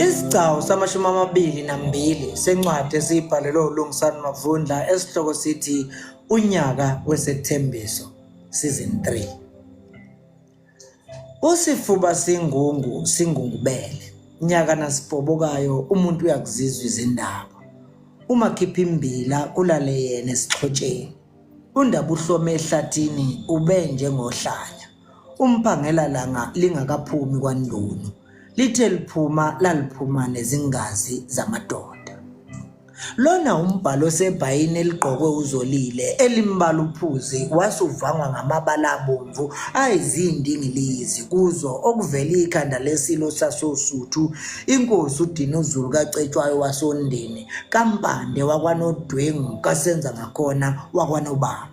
Isigcawu samashumi amabili nambili sencwadi esiyibhalelwe uLungisani Mavundla esihloko sithi Unyaka Wesethembiso Season 3. Usifuba singungu singungubele, nyaka nasibhobokayo umuntu uyakuzizwa izindaba. Uma khipha imbila kulale yena esixhotsheni. Undaba uhlome ehlathini ube njengohlanya. Umphangela langa lingakaphumi kwaNdunu. Lithe liphuma laliphuma nezingazi zamadoda. Lona umbhalo osebhayini eliqokwe uZolile elimbala uphuzi wasuvangwa ngamabala abomvu ayizindingilizi kuzo okuvela ikhanda lesilo sasosuthu inkosi uDinuzulu kaCetshwayo wasondini kaMpande wakwaNodwengu kasenza ngakhona wakwaNobamba.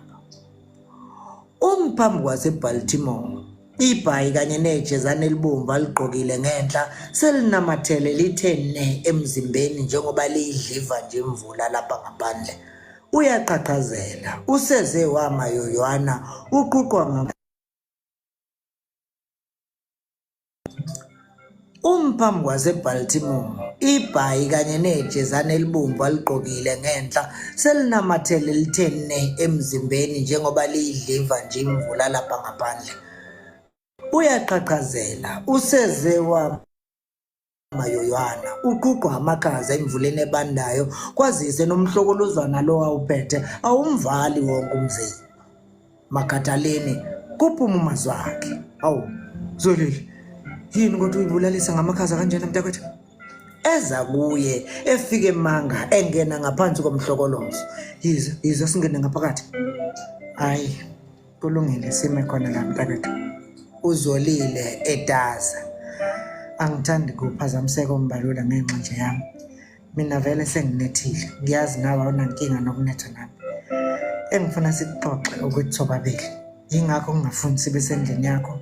Umphambi waseBaltimore ibhayi kanye nejezana elibomvu aligqokile ngenhla selinamathele lithe ne emzimbeni njengoba liyidliva nje imvula lapha ngaphandle. Uyaqhaqhazela useze wamayoywana uquqwa Umphambi waseBaltimore ibhayi kanye nejezana elibomvu aligqokile ngenhla selinamathele lithe ne emzimbeni njengoba liyidliva nje imvula lapha ngaphandle. Uyaqhaqhazela useze wamayoywana uquqwa amakhaza emvuleni ebandayo kwazise nomhlokolozwana lo awuphethe awumvali wonke umzimba. Makhathaleni kuphuma umazwi wakhe. Awu Zolile, yini kodwa uyibulalisa ngamakhaza kanjena mntakwethu? Eza kuye efike emanga engena ngaphansi komhlokolozo. Yizo singene ngaphakathi. Hayi kulungile sime khona la mntakwethu. uZolile etaza. Angithandi kuphazamiseka umbalula ngenxa nje yami. Mina vele senginethile. Ngiyazi nawe awunankinga nokunetha nami. Engifuna sikuxoxe ukuthi sobabili. Yingakho ngingafuni sibe sendlini yakho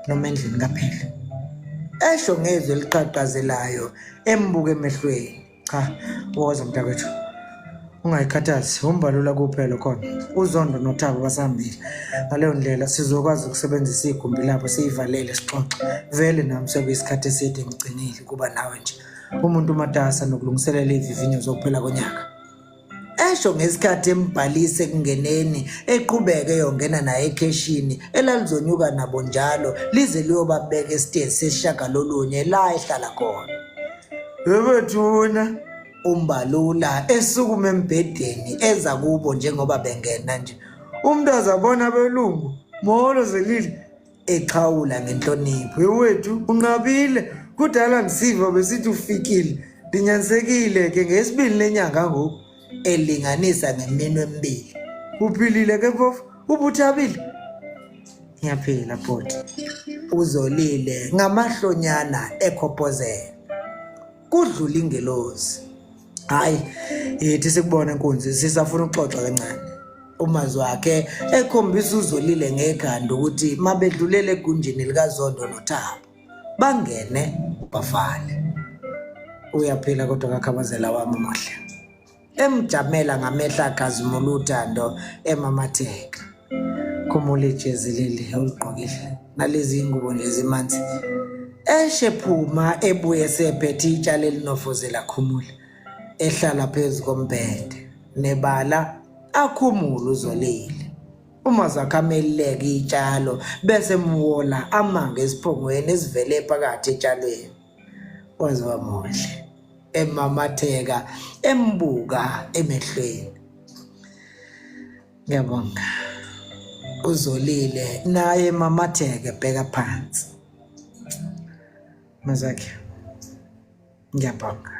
noma endlini kaPhela. Esho ngezwe eliqhaqhazelayo embuke emehlweni. Cha, woza mntakwethu. Ungayikhathazi, umbalula kuphela khona. uZondo noThabo basambili. Ngaleyo ndlela sizokwazi ukusebenzisa igumbi lapho siyivalele sixoxe. Vele nami sekuyisikhathi eside ngigcinile kuba nawe nje. Umuntu umatasa nokulungiselela ivivinyo zokuphela konyaka. Esho ngesikhathi embhalise kungeneni eqhubeke yongena naye ekheshini elalizonyuka nabo njalo lize liyobabeka esiteji sesishagalolunye la ehlala khona. Ebethuna umbalula esukuma embhedeni eza kubo njengoba bengena nje. Umntazi abona belungu molo Zolile eqhawula ngenhlonipho. Ewethu unqabile kudala ngisiva besithi ufikile. Dinyansekile ke ngesibili lenyanga ngoku elinganisa ngeminwe emibili. Uphilile ke mfofu? Ubuthabile? Ngiyaphila bhoti. uZolile ngamahlonyana ekhophozela. Kudlula ingelozi. Hayi, yithi sikubona Nkunzi sisafuna ukuxoxa kancane. Umazwi wakhe ekhombisa uZolile ngekhanda ukuthi mabedlulele egunjini likaZondo noThabo bangene bafale. Uyaphila kodwa kakhabazela wami uMahle. Emjamela ngamehla akhazimula uthando emamatheka. Khumula ijezi leli oligqokile nalezi ingubo nje zimanzi. Eshephuma ebuye sephethe itshalo elinofozela khumula. Ehlala phezu kombhede nebala akhumula uZolile. Umazwi wakhe ameluleka itshalo bese mwola amanga esiphongweni esivele phakathi etshalweni. Waziwa Mohle emamatheka embuka emehlweni. Ngiyabonga. uZolile naye emamatheka ebheka phansi. Mazakhe ngiyabonga.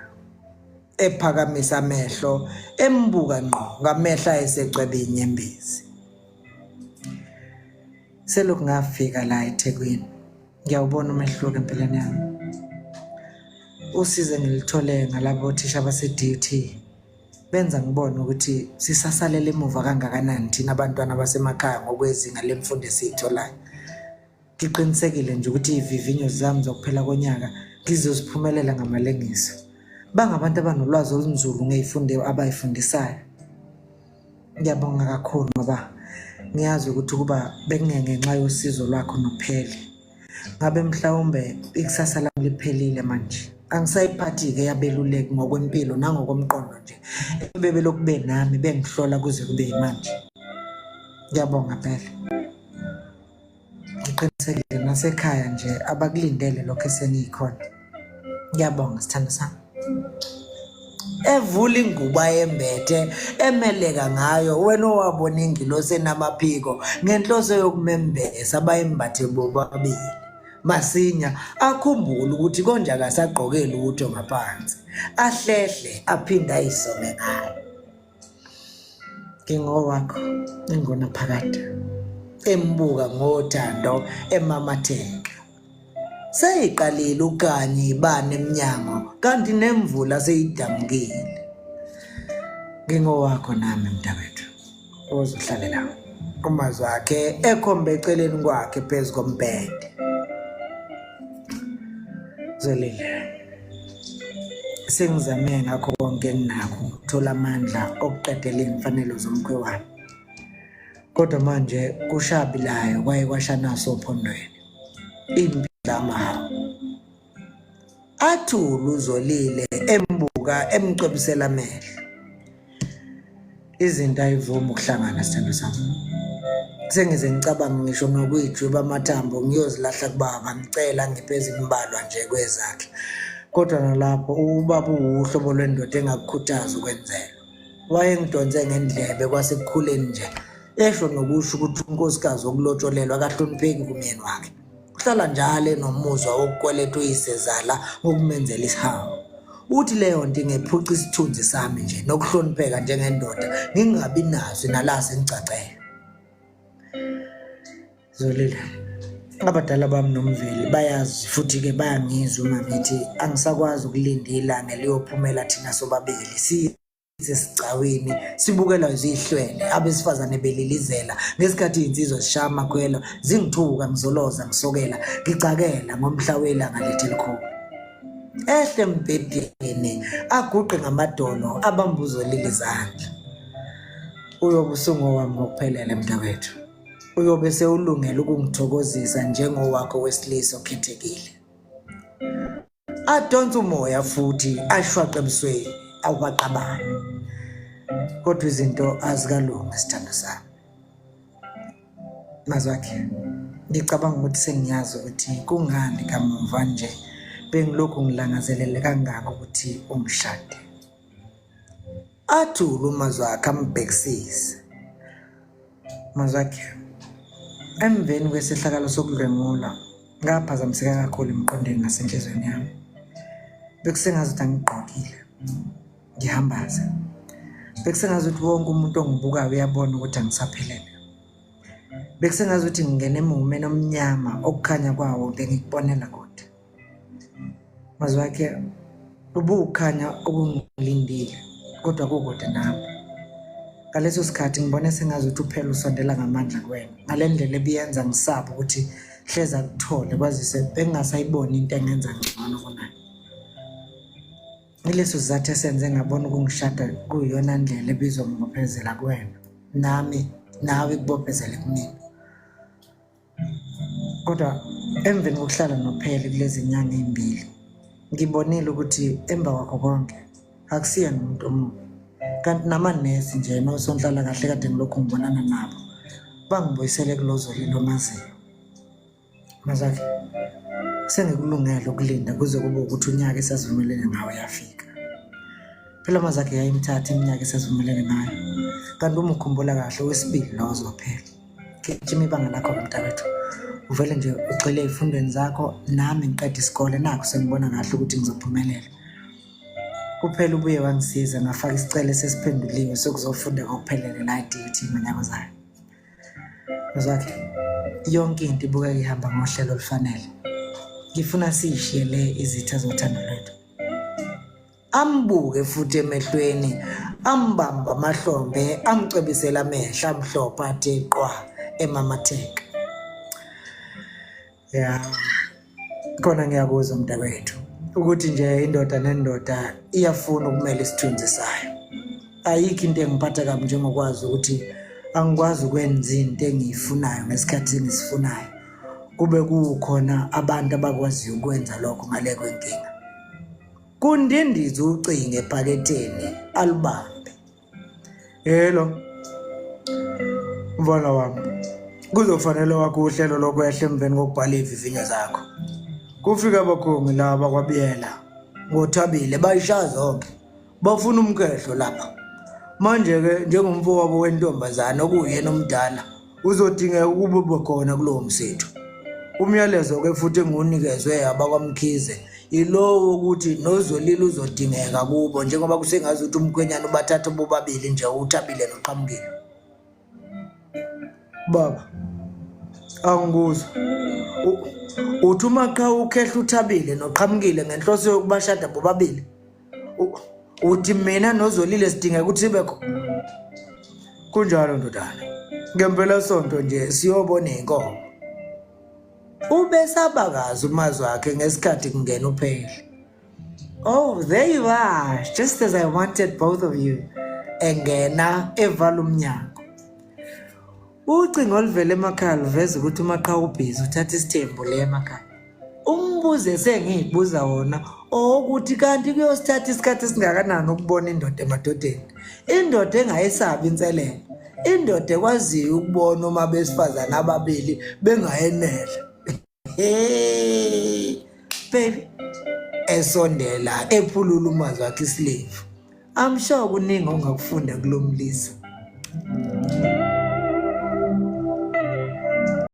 Ephakamisa amehlo embuka ngqo ngamehla esecwebe inyembezi. Selokhu ngafika la eThekwini ngiyawubona umehluko empilweni yami. Usize ngilithole ngalabo thisha base-DUT benza ngibone ukuthi sisasalela emuva kangakanani thina abantwana basemakhaya ngokwezinga lemfundo esiyitholayo. Ngiqinisekile nje ukuthi ivivinyo zami zokuphela konyaka ngizoziphumelela ngamalengiso. Bangabantu abanolwazi olunzulu ngezifundo abayifundisayo. Ngiyabonga kakhulu ngoba ngiyazi ukuthi kuba bekungenxa yosizo lwakho noPhele. Ngabe mhlawumbe ikusasa lami liphelile manje. angisayiphathi-ke yabeluleki ngokwempilo nangokomqondo nje bebelokube nami bengihlola kuze kube yimanje. Ngiyabonga phela, ngiqinisekile nasekhaya nje abakulindele lokho esengiyikhona. Ngiyabonga sithando sami. Evula ingubo ayembethe emeleka ngayo wena owabona ingilosi enamaphiko ngenhloso yokumembesa bayembathe bobabili. Masinya akhumbule ukuthi konje akasagqoke lutho ngaphansi, ahlehle aphinda ayisome ngayo. Ngingowakho ingona phakade embuka ngothando emamatheka. Seyiqalile ukanye ibane eminyango kanti nemvula seyidamukile. Ngingowakho nami mntakwethu ozohlale la umazwi wakhe ekhombe eceleni kwakhe phezu kombhede. Zolile sengizame ngakho konke enginakho ukuthola amandla okuqedela imfanelo zomkhwe wami, kodwa manje kushabilayo kwaye kwashanaso ophondweni impilama athula uZolile embuka emcwebisela amehlo. Izinto ayivuma ukuhlangana sithando sami. Sengize ngicabanga ngisho nokuyijwiba amathambo ngiyozilahla kubaba ngicela ngipheze imbalwa nje kwezakhe, kodwa nalapho ubaba uhlobo lwendoda engakukhuthaza ukwenzela. Wayengidonse ngendlebe kwasekukhuleni nje esho nokusho ukuthi unkosikazi wokulotsholelwa akahlonipheki kumyeni wakhe, uhlala njalo enomuzwa wokukweleta uyisezala ngokumenzela isihawu. Uthi leyo nto ingephuca isithunzi sami nje nokuhlonipheka njengendoda ngingabi nazo nala sengicacela. Zolile abadala bami nomveli bayazi futhi-ke bayangizwa uma ngithi angisakwazi ukulinda ilanga liyophumela thina sobabili sisesicaweni sibukelwa izihlwele abesifazane belilizela ngesikhathi izinsizwa zishaya amakhwelo zingithuka ngizoloza ngisokela ngicakela ngomhla welanga lethu elikhulu. Ehle mbhedeni aguqe ngamadolo abambe uZolile izandla. Uyobe usungo wami ngokuphelele mntakwethu, uyobe sewulungela ukungithokozisa njengowakho wesilisa okhethekile. Adonsa umoya futhi ashwaqe ebusweni awubaqabani, kodwa izinto azikalungi sithando sami. Mazwakhe ngicabanga ukuthi sengiyazi ukuthi kungani kamuva nje bengilokhu ngilangazelele kangaka ukuthi ungishade. Athula umazwi wakhe ambhekisise. Mazwakhe emveni kwesehlakalo sokudlwengula ngaphazamiseka kakhulu emqondweni nasenhlizweni yami. Bekusengazuthi angigqokile ngihambaza, bekusengazuthi wonke umuntu ongibukayo uyabona ukuthi angisaphelele. Bekusengazuthi ngingene emumeni omnyama okukhanya kwawo bengikubonela kude. Mazwakhe ubukhanya okungilindile kodwa kukude nami. Ngaleso sikhathi ngibone sengazuthi uphela usondela ngamandla kuwena, ngale ndlela ebiyenza ngisaba ukuthi hleza kuthole kwazise bengingasayiboni into engenza ngcono kunayo. Ileso sizathu esenze ngabona ukungishada kuyiyona ndlela ebizongibophezela kuwena nami nawe kubophezele kumina. Kodwa emveni kokuhlala nophele kulezi nyanga ezimbili ngibonile ukuthi emva kwakho konke akusiya nomuntu omubi, kanti namanesi nje nosonhlala kahle kade ngilokhu ngibonana nabo bangibuyisele kuloZolile omaziyo. Mazakhe sengikulungele ukulinda kuze kube ukuthi unyaka esasivumelene ngawo yafika. Phela mazakhe yayimthatha iminyaka esasivumelene ngayo, kanti uma ukhumbula kahle wesibili lo uzophela. Gijima ibanga lakho mntakwethu, uvele nje ugxile ezifundweni zakho nami ngiqeda isikole nakho sengibona kahle ukuthi ngizophumelela. Kuphela ubuye wangisiza ngafaka isicelo sesiphenduliwe sokuzofunda ngokuphelele la eDUT iminyaka zayo. Mazakhe yonke into ibuka ihamba ngohlelo olufanele. Ngifuna siyishiyele izitha zothando lwethu. Ambuke futhi emehlweni, ambamba amahlombe, amcebisela amehlo amhlophe athe qwa emamatheka. Ya khona ngiyakuzwa mntakwethu ukuthi nje indoda nendoda iyafuna ukumela isithunzi sayo. Ayikho into engiphatha kabi njengokwazi ukuthi angikwazi ukwenza into engiyifunayo ngesikhathi engisifunayo, kube kukhona abantu abakwaziyo ukwenza lokho ngale kwenkinga. kundindiza ucinge ephaketheni alibambe. Hello mfana wami, kuzofanele wakho uhlelo lokwehla emveni kokubhala izivivinyo zakho. Kufika abakhongi laba kwaBiyela ngoThabile bayishaya zonke, bafuna umkehlo lapha. Manje-ke njengomfowabo wentombazana okuyena omdala uzodingeka ukuba ube khona kulowo msitho. Umyalezo-ke futhi engunikezwe abakwaMkhize ilowo ukuthi noZolile uzodingeka kubo njengoba kusengazuthi umkhwenyana ubathatha bobabili nje uThabile noQhamukile. Baba angikuzwa uthi uma ukhehla uThabile noQhamukile ngenhloso yokubashada bobabili, uthi mina noZolile sidinga ukuthi sibe khona. Kunjalo ndodana, ngempela sonto nje siyobona inkomo. Ubesabakaza umazwi wakhe ngesikhathi kungena uPhehla. Oh, there you are, just as I wanted both of you. Engena evala umnyango. Ucingo oluvela emakhaya luveza ukuthi uMaqhawe ubhizi uthatha isithembu le emakhaya. Umbuze sengiyibuza wona ukuthi kanti kuyosithatha isikhathi esingakanani ukubona indoda emadodeni. Indoda engayesabi inselelo. Indoda ekwaziyo ukubona uma besifazana ababili bengayenele. Hey baby, esondela ephulula umazwi wakhe iSlevu. I'm sure kuningi ongakufunda kulomlisa.